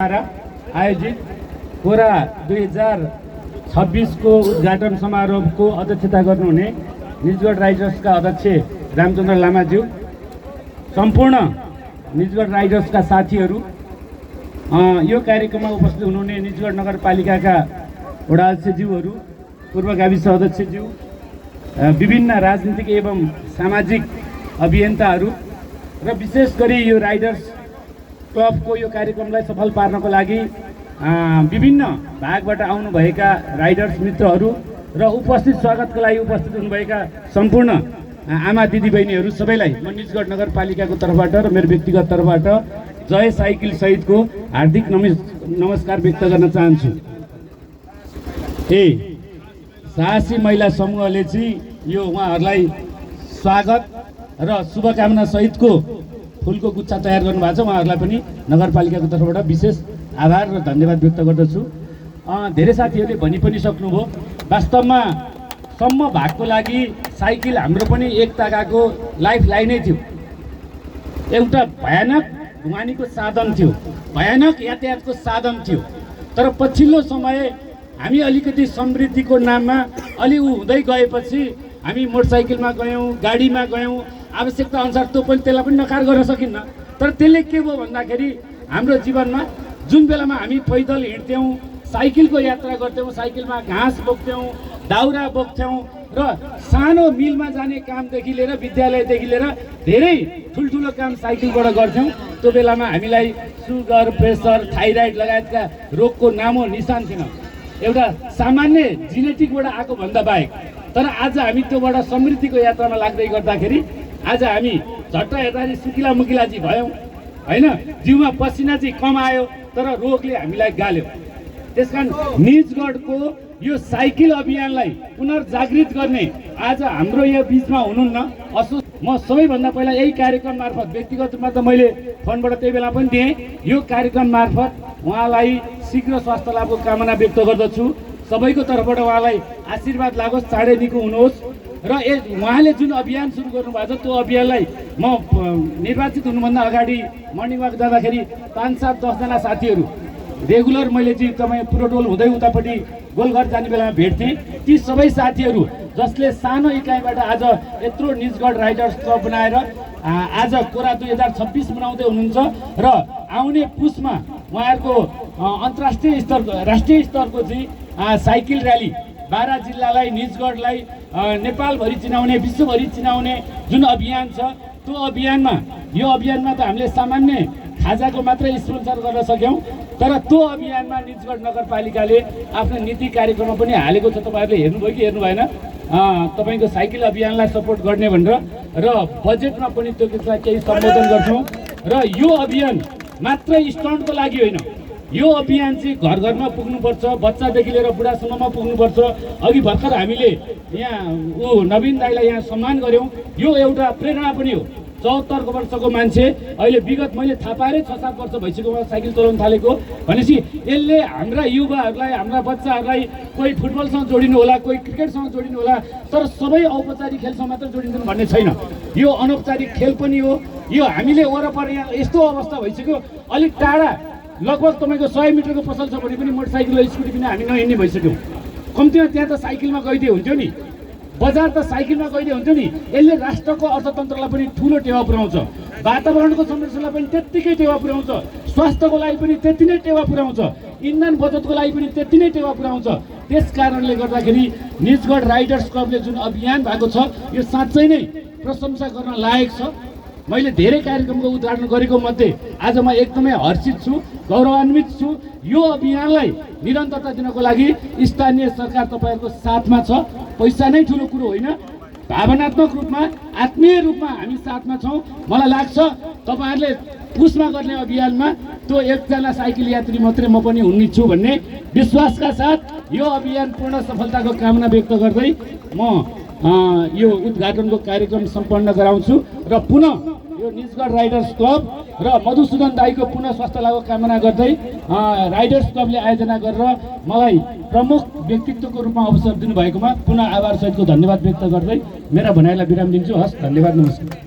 आयोजित कोरा 2026 को उद्घाटन समारोहको अध्यक्षता गर्नुहुने निजगढ राइडर्सका अध्यक्ष रामचन्द्र लामाज्यू, सम्पूर्ण निजगढ राइडर्सका साथीहरू, यो कार्यक्रममा उपस्थित हुनुहुने निजगढ नगरपालिकाका वडा अध्यक्षज्यूहरू, पूर्व गाविस अध्यक्षज्यू, विभिन्न राजनीतिक एवं सामाजिक अभियन्ताहरू र विशेष गरी यो राइडर्स क्लबको यो कार्यक्रमलाई सफल पार्नको लागि विभिन्न भागबाट आउनुभएका राइडर्स मित्रहरू र उपस्थित स्वागतको लागि उपस्थित हुनुभएका सम्पूर्ण आमा दिदीबहिनीहरू सबैलाई म निजगढ नगरपालिकाको तर्फबाट र मेरो व्यक्तिगत तर्फबाट जय साइकल सहितको हार्दिक नमस्कार व्यक्त गर्न चाहन्छु। साहसी महिला समूहले चाहिँ यो उहाँहरूलाई स्वागत र शुभकामना सहितको फुलको गुच्छा तयार गर्नुभएको छ। उहाँहरूलाई पनि नगरपालिकाको तर्फबाट विशेष आभार र धन्यवाद व्यक्त गर्दछु। धेरै साथीहरूले भनि पनि सक्नुभयो, वास्तवमा सम्म भागको लागि साइकल हाम्रो पनि एक ताकाको लाइफ लाइनै थियो। एउटा भयानक ढुवानीको साधन थियो, भयानक यातायातको साधन थियो। तर पछिल्लो समय हामी अलिकति समृद्धिको नाममा अलि हुँदै गएपछि हामी मोटरसाइकलमा गयौँ, गाडीमा गयौँ, आवश्यकता अनुसार त्यो पनि त्यसलाई पनि नकार गर्न सकिन्न। तर त्यसले के भयो भन्दाखेरि हाम्रो जीवनमा जुन बेलामा हामी पैदल हिँड्थ्यौँ, साइकलको यात्रा गर्थ्यौँ, साइकलमा घाँस बोक्थ्यौँ, दाउरा बोक्थ्यौँ र सानो मिलमा जाने कामदेखि लिएर विद्यालयदेखि लिएर धेरै ठुल्ठुलो काम साइकलबाट गर्थ्यौँ। त्यो बेलामा हामीलाई सुगर, प्रेसर, थाइराइड लगायतका रोगको नामो निशान थिएन, एउटा सामान्य जेनेटिकबाट आएको भन्दा बाहेक। तर आज हामी त्योबाट समृद्धिको यात्रामा लाग्दै गर्दाखेरि आज हामी झट्ट हेर्दाखेरि सुकिला मुकिला चाहिँ भयौँ होइन, जिउमा पसिना चाहिँ कम आयो, तर रोगले हामीलाई गाल्यो। त्यसकारण निजगढको यो साइकल अभियानलाई पुनर्जागृत गर्ने आज हाम्रो यो बिचमा हुनुहुन्न। म सबैभन्दा पहिला यही कार्यक्रम मार्फत व्यक्तिगत रूपमा त मैले फोनबाट त्यही बेला पनि दिएँ, यो कार्यक्रम मार्फत उहाँलाई शीघ्र स्वास्थ्य लाभको कामना व्यक्त गर्दछु। सबैको तर्फबाट उहाँलाई आशीर्वाद लागोस्, चाँडै निको हुनुहोस्। र उहाँले जुन अभियान सुरु गर्नुभएको छ त्यो अभियानलाई म निर्वाचित हुनुभन्दा अगाडि मर्निङ वाक जाँदाखेरि 5-7-10 जना साथीहरू रेगुलर मैले चाहिँ तपाईँ पुरोटोल हुँदै उतापट्टि गोलघर जाने बेलामा भेट्थेँ। ती सबै साथीहरू जसले सानो इकाइबाट आज यत्रो निजगढ राइडर्स क्लब बनाएर आज कोरा 2026 मनाउँदै हुनुहुन्छ र आउने पुसमा उहाँहरूको अन्तर्राष्ट्रिय स्तर राष्ट्रिय स्तरको चाहिँ साइकल र्याली 12 जिल्लालाई, निजगढलाई नेपालभरि चिनाउने, विश्वभरि चिनाउने जुन अभियान छ त्यो अभियानमा त हामीले सामान्य खाजाको मात्रै स्पोन्सर गर्न सक्यौँ। तर त्यो अभियानमा निजगढ नगरपालिकाले आफ्नो नीति कार्यक्रममा पनि हालेको छ। तपाईँहरूले हेर्नुभयो कि हेर्नु भएन? तपाईँको साइकल अभियानलाई सपोर्ट गर्ने भनेर र बजेटमा पनि त्यो केही सम्बोधन गर्छौँ। र यो अभियान मात्र स्टन्टको लागि होइन, यो अभियान चाहिँ घर घरमा पुग्नुपर्छ, बच्चादेखि लिएर बुढासम्ममा पुग्नुपर्छ। अघि भर्खर हामीले यहाँ नवीन दाईलाई यहाँ सम्मान गऱ्यौँ, यो एउटा प्रेरणा पनि हो। 74 वर्षको मान्छे अहिले विगत मैले थाहा पाएँ 6-7 वर्ष भइसक्यो उहाँ साइकल चलाउन थालेको भनेपछि यसले हाम्रा युवाहरूलाई, हाम्रा बच्चाहरूलाई कोही फुटबलसँग जोडिनु होला, कोही क्रिकेटसँग जोडिनु होला, तर सबै औपचारिक खेलसँग मात्र जोडिन्छन् भन्ने छैन। यो अनौपचारिक खेल पनि हो। यो हामीले वरपर यहाँ यस्तो अवस्था भइसक्यो, अलिक टाढा लगभग तपाईँको 100 मिटरको पसल छ भने पनि मोटरसाइकल र स्कुटी पनि हामी नहिँड्ने भइसक्यौँ। कम्तीमा त्यहाँ त साइकलमा गइदिए हुन्थ्यो नि, बजार त साइकलमा गइदिए हुन्थ्यो नि। यसले राष्ट्रको अर्थतन्त्रलाई पनि ठुलो टेवा पुर्याउँछ, वातावरणको संरक्षणलाई पनि त्यत्तिकै टेवा पुर्याउँछ, स्वास्थ्यको लागि पनि त्यति नै टेवा पुर्याउँछ, इन्धन बचतको लागि पनि त्यति नै टेवा पुर्याउँछ। त्यस कारणले गर्दाखेरि निजगढ राइडर्स क्लबले जुन अभियान भएको छ यो साँच्चै नै प्रशंसा गर्न लायक छ। मैले धेरै कार्यक्रमको उद्घाटन गरेको मध्ये आज म एकदमै हर्षित छु, गौरवान्वित छु। यो अभियानलाई निरन्तरता दिनको लागि स्थानीय सरकार तपाईँहरूको साथमा छ। पैसा नै ठुलो कुरो होइन, भावनात्मक रूपमा, आत्मीय रूपमा हामी साथमा छौँ। मलाई लाग्छ तपाईँहरूले पुसमा गर्ने अभियानमा त्यो एकजना साइकल यात्री मात्रै म पनि हुने छु भन्ने विश्वासका साथ यो अभियान पूर्ण सफलताको कामना व्यक्त गर्दै म यो उद्घाटनको कार्यक्रम सम्पन्न गराउँछु र पुनः यो निजगढ राइडर्स क्लब र मधुसूदन दाईको पुनः स्वास्थ्य लाभको कामना गर्दै राइडर्स क्लबले आयोजना गरेर मलाई प्रमुख व्यक्तित्वको रूपमा अवसर दिनुभएकोमा पुनः आभार सहितको धन्यवाद व्यक्त गर्दै मेरा भनाइलाई विराम दिन्छु। हस्, धन्यवाद, नमस्कार।